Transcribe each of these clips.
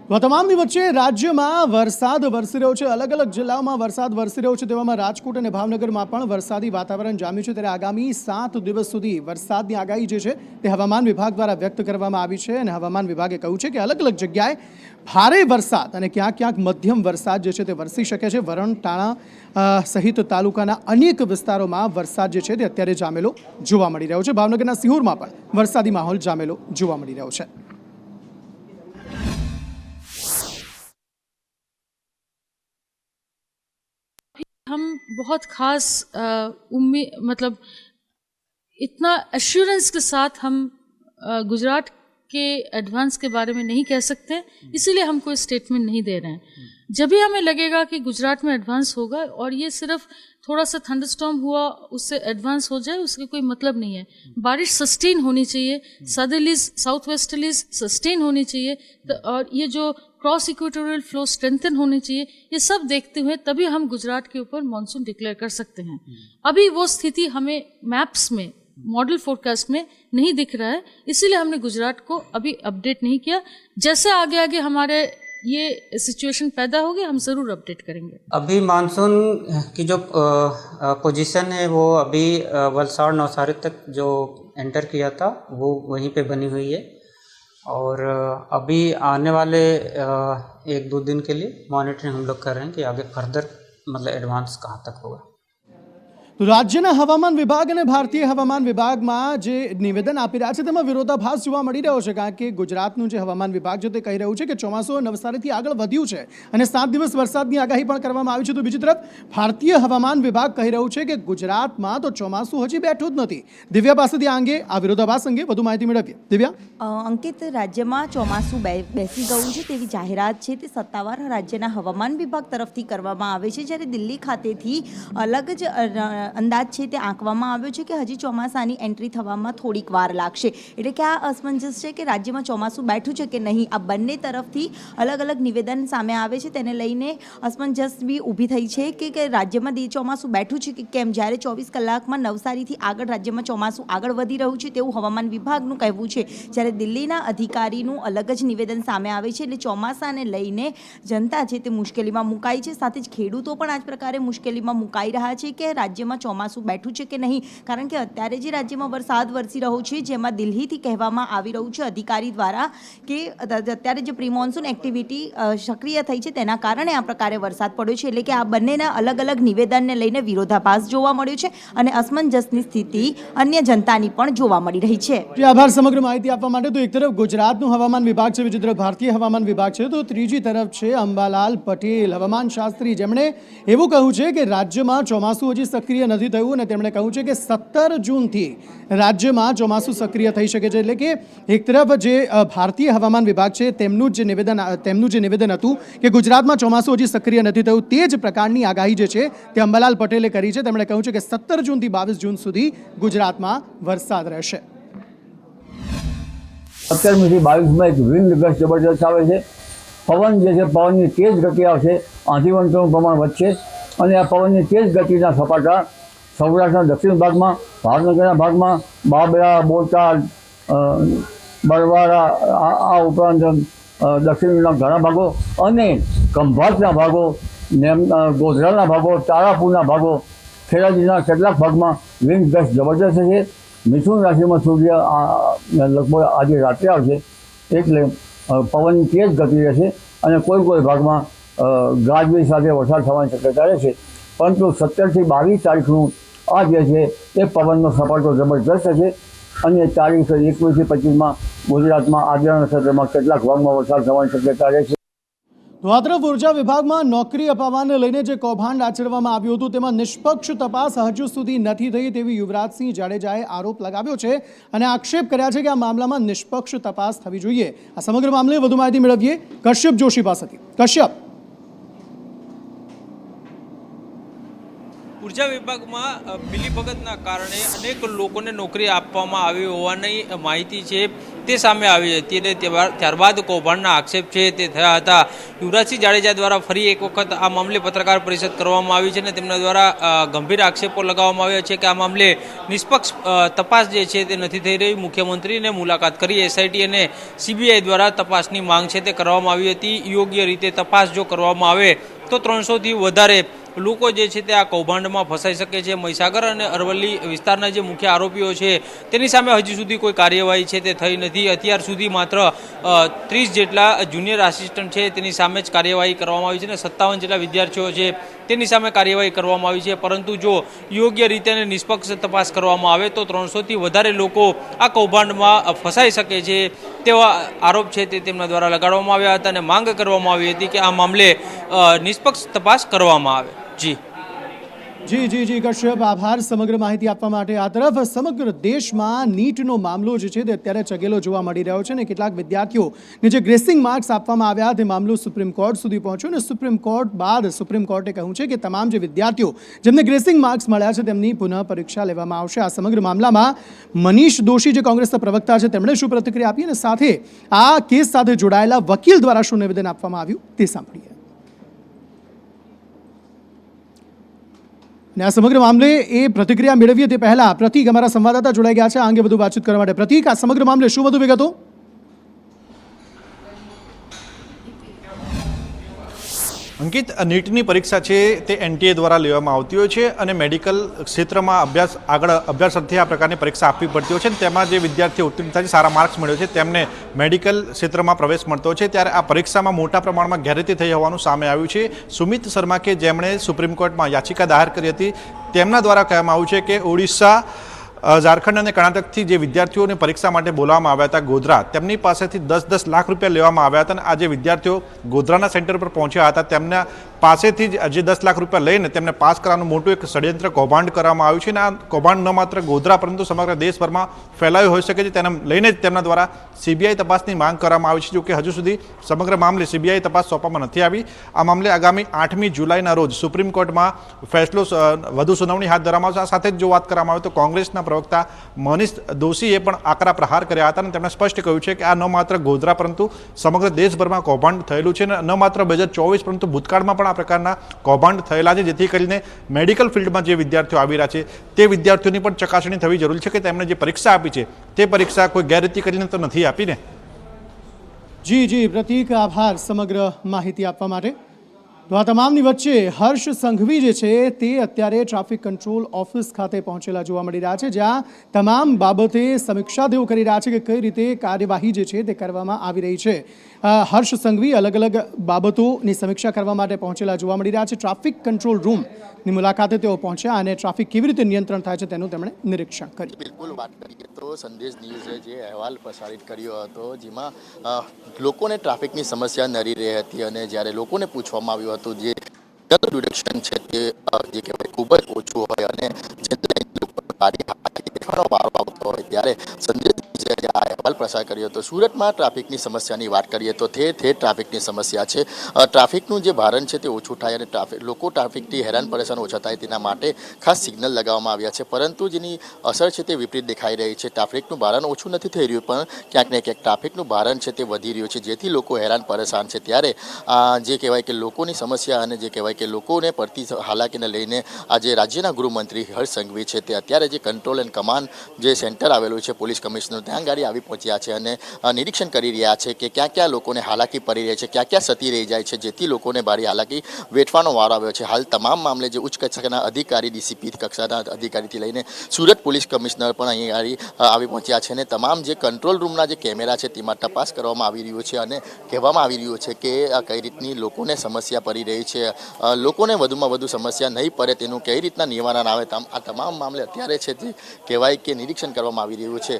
તો તમામની વચ્ચે રાજ્યમાં વરસાદ વરસી રહ્યો છે। અલગ અલગ જિલ્લાઓમાં વરસાદ વરસી રહ્યો છે। તેવામાં રાજકોટ અને ભાવનગરમાં પણ વરસાદી વાતાવરણ જામ્યું છે। ત્યારે આગામી 7 દિવસ સુધી વરસાદની આગાહી જે છે તે હવામાન વિભાગ દ્વારા વ્યક્ત કરવામાં આવી છે અને હવામાન વિભાગે કહ્યું છે કે અલગ અલગ જગ્યાએ ભારે વરસાદ અને ક્યાંક ક્યાંક મધ્યમ વરસાદ જે છે તે વરસી શકે છે। વરણ ટાણા સહિત તાલુકાના અનેક વિસ્તારોમાં વરસાદ જે છે તે અત્યારે જામેલો જોવા મળી રહ્યો છે। ભાવનગરના સિહોરમાં પણ વરસાદી માહોલ જામેલો જોવા મળી રહ્યો છે। हम बहुत ख़ास उम्मीद मतलब इतना एश्योरेंस के साथ हम गुजरात के एडवांस के बारे में नहीं कह सकते, इसीलिए हम कोई स्टेटमेंट नहीं दे रहे हैं। जब भी हमें लगेगा कि गुजरात में एडवांस होगा और ये सिर्फ थोड़ा सा थंडरस्टॉर्म हुआ उससे एडवांस हो जाए उसका कोई मतलब नहीं है। बारिश सस्टेन होनी चाहिए, सदर्लीज साउथ वेस्टर्लीज सस्टेन होनी चाहिए और ये जो क्रॉस इक्वेटोरियल फ्लो स्ट्रेंथन होनी चाहिए। ये सब देखते हुए तभी हम गुजरात के ऊपर मानसून डिक्लेयर कर सकते हैं। अभी वो स्थिति हमें मैप्स में मॉडल फोरकास्ट में नहीं दिख रहा है, इसीलिए हमने गुजरात को अभी अपडेट नहीं किया। जैसे आगे आगे हमारे ये सिचुएशन पैदा होगी हम ज़रूर अपडेट करेंगे। अभी मानसून की जो पोजीशन है वो अभी वलसाड़ नवसारी तक जो एंटर किया था वो वहीं पे बनी हुई है और अभी आने वाले 1-2 दिन के लिए मॉनिटरिंग हम लोग कर रहे हैं कि आगे फर्दर मतलब एडवांस कहाँ तक होगा। तो राज्यના હવામાન વિભાગ અને ભારતીય હવામાન વિભાગમાં જે નિવેદન આપી રહ્યા છે તેમાં વિરોધાભાસ જોવા મળી રહ્યો છે। કારણ કે ગુજરાતનું જે હવામાન વિભાગ છે તે કહી રહ્યું છે કે ચોમાસું નવસારીથી આગળ વધ્યું છે અને 7 દિવસ વરસાદની આગાહી પણ કરવામાં આવી છે। તો બીજી તરફ ભારતીય હવામાન વિભાગ કહી રહ્યું છે કે ગુજરાતમાં તો ચોમાસું હજી બેઠું જ નથી। દિવ્યા પાસેથી આ અંગે આ વિરોધાભાસ અંગે વધુ માહિતી મેળવીએ। દિવ્યા, અંકિત, રાજ્યમાં ચોમાસું બેસી ગયું છે તેવી જાહેરાત છે તે સત્તાવાર રાજ્યના હવામાન વિભાગ તરફથી કરવામાં આવે છે, જ્યારે દિલ્હી ખાતેથી અલગ જ અંદાજ છે તે આંકવામાં આવ્યો છે કે હજી ચોમાસાની એન્ટ્રી થવામાં થોડીક વાર લાગશે। એટલે કે આ અસમંજસ છે કે રાજ્યમાં ચોમાસું બેઠું છે કે નહીં, આ બંને તરફથી અલગ અલગ નિવેદન સામે આવે છે। તેને લઈને અસમંજસ બી ઊભી થઈ છે કે રાજ્યમાં ચોમાસું બેઠું છે કે કેમ, જ્યારે 24 કલાકમાં નવસારીથી આગળ રાજ્યમાં ચોમાસું આગળ વધી રહ્યું છે તેવું હવામાન વિભાગનું કહેવું છે, જ્યારે દિલ્હીના અધિકારીનું અલગ જ નિવેદન સામે આવે છે। એટલે ચોમાસાને લઈને જનતા છે તે મુશ્કેલીમાં મુકાઈ છે, સાથે જ ખેડૂતો પણ આ જ પ્રકારે મુશ્કેલીમાં મુકાઈ રહ્યા છે કે રાજ્યમાં ચોમાસું બેઠું છે કે નહીં। કારણ કે અત્યારે જે રાજ્યમાં વરસાદ વરસી રહ્યો છે જેમાં દિલ્હીથી કહેવામાં આવી રહ્યું છે અધિકારી દ્વારા કે અત્યારે જે પ્રી મોન્સૂન એક્ટિવિટી સક્રિય થઈ છે તેના કારણે આ પ્રકારે વરસાદ પડ્યો છે। એટલે કે આ બંનેના અલગ અલગ નિવેદનને લઈને વિરોધાભાસ જોવા મળ્યો છે અને અસમંજસની સ્થિતિ અન્ય જનતાની પણ જોવા મળી રહી છે। આભાર સમગ્ર માહિતી આપવા માટે। તો એક તરફ ગુજરાતનું હવામાન વિભાગ છે, બીજી તરફ ભારતીય હવામાન વિભાગ છે, તો ત્રીજી તરફ છે અંબાલાલ પટેલ હવામાન શાસ્ત્રી, જેમણે એવું કહ્યું છે કે રાજ્યમાં ચોમાસું હજી સક્રિય નથી થયું અને તેમણે કહ્યું છે કે 17 જૂનથી રાજ્યમાં ચોમાસું સક્રિય થઈ શકે છે। એટલે કે એક તરફ જે ભારતીય હવામાન વિભાગ છે તેમનું જે નિવેદન હતું કે ગુજરાતમાં ચોમાસું હજી સક્રિય નથી થયું, તે જ પ્રકારની આગાહી જે છે તે અંબાલાલ પટેલે કરી છે। તેમણે કહ્યું છે કે 17 જૂનથી 22 જૂન સુધી ગુજરાતમાં વરસાદ રહેશે। 17મી થી 22માં એક વિન્ડ ગસ્ટ જબરદસ્ત આવે છે। પવન જે છે પવનની તેજ ગતિ આવશે, આંધી વંટોળનું પ્રમાણ વધશે અને આ પવનની તેજ ગતિના સપાટા સૌરાષ્ટ્રના દક્ષિણ ભાગમાં, ભાવનગરના ભાગમાં, બાબરા, બોટાદ, બરવાડા, આ ઉપરાંત દક્ષિણના ઘણા ભાગો અને ખંભાતના ભાગો, ગોધરાના ભાગો, તારાપુરના ભાગો, ખેડા જિલ્લાના કેટલાક ભાગમાં વિન્ડ ગસ્ટ જબરદસ્ત છે। મિથુન રાશિમાં સૂર્ય લગભગ આજે રાત્રે આવશે એટલે પવનની તેજ ગતિ રહેશે અને કોઈ ભાગમાં ગાજવીજ સાથે વરસાદ થવાની શક્યતા રહેશે। પરંતુ 17 થી 22 તારીખનું આ જે છે એ પવનનો સપાટો જબરદસ્ત છે અને તારીખ 21 થી 25માં ગુજરાતમાં આગળના નક્ષત્રમાં કેટલાક ભાગમાં વરસાદ થવાની શક્યતા રહેશે। તો આ તરફ ઉર્જા વિભાગમાં નોકરી અપાવવાને લઈને જે કૌભાંડ આચરવામાં આવ્યું હતું તેમાં નિષ્પક્ષ તપાસ હજુ સુધી નથી થઈ તેવી યુવરાજસિંહ જાડેજાએ આરોપ લગાવ્યો છે અને આક્ષેપ કર્યા છે કે આ મામલામાં નિષ્પક્ષ તપાસ થવી જોઈએ। આ સમગ્ર મામલે વધુ માહિતી મેળવીએ કશ્યપ જોશી પાસેથી। કશ્યપ, ઉર્જા વિભાગમાં મિલીભગતના કારણે અનેક લોકોને નોકરી આપવામાં આવી હોવાની માહિતી છે। તે સામે આવી હતી અને ત્યારબાદ કૌભાંડના આક્ષેપ છે તે થયા હતા. યુવરાજસિંહ જાડેજા દ્વારા ફરી એક વખત આ મામલે પત્રકાર પરિષદ કરવામાં આવી છે અને તેમના દ્વારા ગંભીર આક્ષેપો લગાવવામાં આવ્યા છે કે આ મામલે નિષ્પક્ષ તપાસ જે છે તે નથી થઈ રહી. મુખ્યમંત્રીને મુલાકાત કરી એસઆઈટી અને સીબીઆઈ દ્વારા તપાસની માંગ છે તે કરવામાં આવી હતી. યોગ્ય રીતે તપાસ જો કરવામાં આવે તો 300થી વધારે લોકો જે છે તે આ કૌભાંડમાં ફસાઈ શકે છે. મહીસાગર અને અરવલ્લી વિસ્તારના જે મુખ્ય આરોપીઓ છે તેની સામે હજી સુધી કોઈ કાર્યવાહી છે તે થઈ નથી. અત્યાર સુધી માત્ર 30 જેટલા જુનિયર આસિસ્ટન્ટ છે તેની સામે જ કાર્યવાહી કરવામાં આવી છે અને 57 જેટલા વિદ્યાર્થીઓ છે તેની સામે કાર્યવાહી કરવામાં આવી છે. પરંતુ જો યોગ્ય રીતે અને નિષ્પક્ષ તપાસ કરવામાં આવે તો 300થી વધારે લોકો આ કૌભાંડમાં ફસાઈ શકે છે તેવા આરોપ છે તે તેમના દ્વારા લગાડવામાં આવ્યા હતા અને માંગ કરવામાં આવી હતી કે આ મામલે નિષ્પક્ષ તપાસ કરવામાં આવે. જી કશ્યપ, આભાર સમગ્ર માહિતી આપવા માટે. આ તરફ સમગ્ર દેશમાં નીટનો મામલો જે છે તે અત્યારે ચગેલો જોવા મળી રહ્યો છે અને કેટલાક વિદ્યાર્થીઓને જે ગ્રેસિંગ માર્ક્સ આપવામાં આવ્યા તે મામલો સુપ્રીમ કોર્ટ સુધી પહોંચ્યો અને સુપ્રીમ કોર્ટ બાદ સુપ્રીમ કોર્ટે કહ્યું છે કે તમામ જે વિદ્યાર્થીઓ જેમને ગ્રેસિંગ માર્ક્સ મળ્યા છે તેમની પુનઃ પરીક્ષા લેવામાં આવશે. આ સમગ્ર મામલામાં મનીષ દોશી જે કોંગ્રેસના પ્રવક્તા છે તેમણે શું પ્રતિક્રિયા આપી અને સાથે આ કેસ સાથે જોડાયેલા વકીલ દ્વારા શું નિવેદન આપવામાં આવ્યું તે સાંભળીએ. અને આ સમગ્ર મામલે એ પ્રતિક્રિયા મેળવીએ તે પહેલા પ્રતિક અમારા સંવાદદાતા જોડાઈ ગયા છે આ અંગે વધુ વાતચીત કરવા માટે. પ્રતિક, આ સમગ્ર મામલે શું વધુ વિગતો? અંકિત, નીટની પરીક્ષા છે તે એનટીએ દ્વારા લેવામાં આવતી હોય છે અને મેડિકલ ક્ષેત્રમાં અભ્યાસ અર્થે આ પ્રકારની પરીક્ષા આપવી પડતી હોય છે. તેમાં જે વિદ્યાર્થીઓ ઉત્તીર્ણ થાય છે, સારા માર્ક્સ મેળવે છે, તેમને મેડિકલ ક્ષેત્રમાં પ્રવેશ મળતો હોય છે. ત્યારે આ પરીક્ષામાં મોટા પ્રમાણમાં ગેરરીતિ થઈ હોવાનું સામે આવ્યું છે. સુમિત શર્મા કે જેમણે સુપ્રીમ કોર્ટમાં યાચિકા દાખલ કરી હતી તેમના દ્વારા કહેવામાં આવ્યું છે કે ઓડિશા, ઝારખંડ અને કર્ણાટકથી જે વિદ્યાર્થીઓને પરીક્ષા માટે બોલાવવામાં આવ્યા હતા ગોધરા, તેમની પાસેથી 10-10 લાખ રૂપિયા લેવામાં આવ્યા હતા અને આ જે વિદ્યાર્થીઓ ગોધરાના સેન્ટર પર પહોંચ્યા હતા તેમના પાસેથી જે 10 લાખ રૂપિયા લઈને તેમને પાસ કરવાનું મોટું એક ષડયંત્ર કૌભાંડ કરવામાં આવ્યું છે અને આ કૌભાંડ ન માત્ર ગોધરા પરંતુ સમગ્ર દેશભરમાં ફેલાયું હોઈ શકે છે. તેને લઈને જ તેમના દ્વારા સીબીઆઈ તપાસની માંગ કરવામાં આવી છે. જોકે હજુ સુધી સમગ્ર મામલે સીબીઆઈ તપાસ સોંપવામાં નથી આવી. આ મામલે આગામી 8મી જુલાઈના રોજ સુપ્રીમ કોર્ટમાં ફેસલો વધુ સુનાવણી હાથ ધરવામાં આવશે. આ સાથે જ જો વાત કરવામાં આવે તો કોંગ્રેસના પ્રવક્તા મનીષ દોશીએ પણ આકરા પ્રહાર કર્યા હતા અને તેમણે સ્પષ્ટ કહ્યું છે કે આ ન માત્ર ગોધરા પરંતુ સમગ્ર દેશભરમાં કૌભાંડ થયેલું છે અને ન માત્ર 2024 પરંતુ ભૂતકાળમાં પણ આ પ્રકારના કૌભાંડ થયેલા છે. જેથી કરીને મેડિકલ ફિલ્ડમાં જે વિદ્યાર્થીઓ આવી રહ્યા છે તે વિદ્યાર્થીઓની પણ ચકાસણી થવી જરૂરી છે કે તેમણે જે પરીક્ષા આપી છે તે પરીક્ષા કોઈ ગેરરીતિ કરીને તો નથી આપીને. જી પ્રતિક, આભાર સમગ્ર માહિતી આપવા માટે. તો આ તમામની વચ્ચે હર્ષ સંઘવી જે છે તે અત્યારે ટ્રાફિક કંટ્રોલ ઓફિસ ખાતે પહોંચેલા જોવા મળી રહ્યા છે, જ્યાં તમામ બાબતે સમીક્ષા તેઓ કરી રહ્યા છે કે કઈ રીતે કાર્યવાહી જે છે તે કરવામાં આવી રહી છે. હર્ષ સંઘવી અલગ અલગ બાબતોની સમીક્ષા કરવા માટે પહોંચેલા જોવા મળી રહ્યા છે. ટ્રાફિક કંટ્રોલ રૂમની મુલાકાતે તેઓ પહોંચ્યા અને ટ્રાફિક કેવી રીતે નિયંત્રણ થાય છે તેનું તેમણે નિરીક્ષણ કર્યું. બિલકુલ વાત કરીએ તો સંદેશ ન્યૂઝે જે અહેવાલ પ્રસારિત કર્યો હતો જેમાં લોકોને ટ્રાફિકની સમસ્યા નડી રહી હતી અને જ્યારે લોકોને પૂછવામાં આવ્યું હતું જે ડિડક્શન છે તે જે કહેવાય ખૂબ જ ઓછું હોય અને વારો આવતો હોય ત્યારે સંદેશ ન્યૂઝે આ અહેવાલ પ્રસાર કર્યો હતો. સુરતમાં ટ્રાફિકની સમસ્યાની વાત કરીએ તો ઠેર ઠેર ટ્રાફિકની સમસ્યા છે. ટ્રાફિકનું જે ભારણ છે તે ઓછું થાય અને લોકો ટ્રાફિકથી હેરાન પરેશાન ઓછા થાય તેના માટે ખાસ સિગ્નલ લગાવવામાં આવ્યા છે, પરંતુ જેની અસર છે તે વિપરીત દેખાઈ રહી છે. ટ્રાફિકનું ભારણ ઓછું નથી થઈ રહ્યું પણ ક્યાંક ને ક્યાંક ટ્રાફિકનું ભારણ છે તે વધી રહ્યું છે, જેથી લોકો હેરાન પરેશાન છે. ત્યારે જે કહેવાય કે લોકોની સમસ્યા અને જે કહેવાય કે લોકોને પડતી હાલાકીને લઈને આજે રાજ્યના ગૃહમંત્રી હર્ષ સંઘવી છે તે અત્યારે જે કંટ્રોલ એન્ડ કમાન્ડ જે સેન્ટર આવેલું છે પોલીસ કમિશનર ત્યાં ગાડી આવી પહોંચ્યા છે અને નિરીક્ષણ કરી રહ્યા છે કે ક્યાં ક્યાં લોકોને હાલાકી પડી રહી છે, ક્યાં ક્યાં સતી રહી જાય છે, જેથી લોકોને ભારે હાલાકી વેઠવાનો વારો આવ્યો છે. હાલ તમામ મામલે જે ઉચ્ચ કક્ષાના અધિકારી, ડીસીપી કક્ષાના અધિકારીથી લઈને સુરત પોલીસ કમિશનર પણ અહીં આવી પહોંચ્યા છે અને તમામ જે કંટ્રોલ રૂમના જે કેમેરા છે તેમાં તપાસ કરવામાં આવી રહ્યું છે અને કહેવામાં આવી રહ્યું છે કે કઈ રીતની લોકોને સમસ્યા પડી રહી છે, લોકોને વધુમાં વધુ સમસ્યા નહીં પડે તેનું કઈ રીતના નિવારણ આવે, આ તમામ મામલે અત્યારે છે તે કહેવાય કે નિરીક્ષણ કરવામાં આવી રહ્યું છે.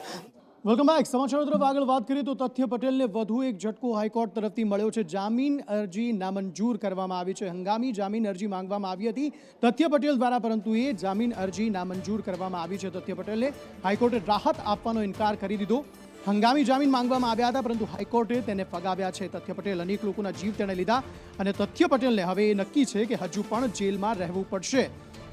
Welcome back. સમાચારો તરફ આગળ વાત કરીએ તો તથ્ય પટેલને વધુ એક ઝટકો હાઈકોર્ટ તરફથી મળ્યો છે. જામીન અરજી નામંજૂર કરવામાં આવી છે. હંગામી જામીન અરજી માંગવામાં આવી હતી તથ્ય પટેલ દ્વારા, પરંતુ એ જામીન અરજી નામંજૂર કરવામાં આવી છે. તથ્ય પટેલે હાઈકોર્ટે રાહત આપવાનો ઇનકાર કરી દીધો. હંગામી જામીન માંગવામાં આવ્યા હતા પરંતુ હાઈકોર્ટે તેને ફગાવ્યા છે. તથ્ય પટેલ અનેક લોકોના જીવ તેણે લીધા અને તથ્ય પટેલને હવે એ નક્કી છે કે હજુ પણ જેલમાં રહેવું પડશે.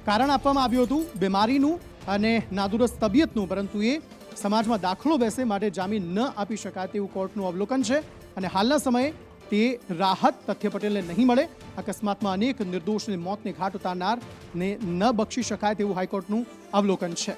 કારણ આપવામાં આવ્યું હતું બીમારીનું અને નાદુરસ્ત તબિયતનું, પરંતુ એ સમાજમાં દાખલો બેસે માટે જામીન ન આપી શકાય તેવું કોર્ટનું અવલોકન છે અને હાલના સમયે તે રાહત તથ્ય પટેલને નહીં મળે. અકસ્માતમાં અનેક નિર્દોષને મોતને ઘાટ ઉતારનારને ન બક્ષી શકાય તેવું હાઈકોર્ટનું અવલોકન છે.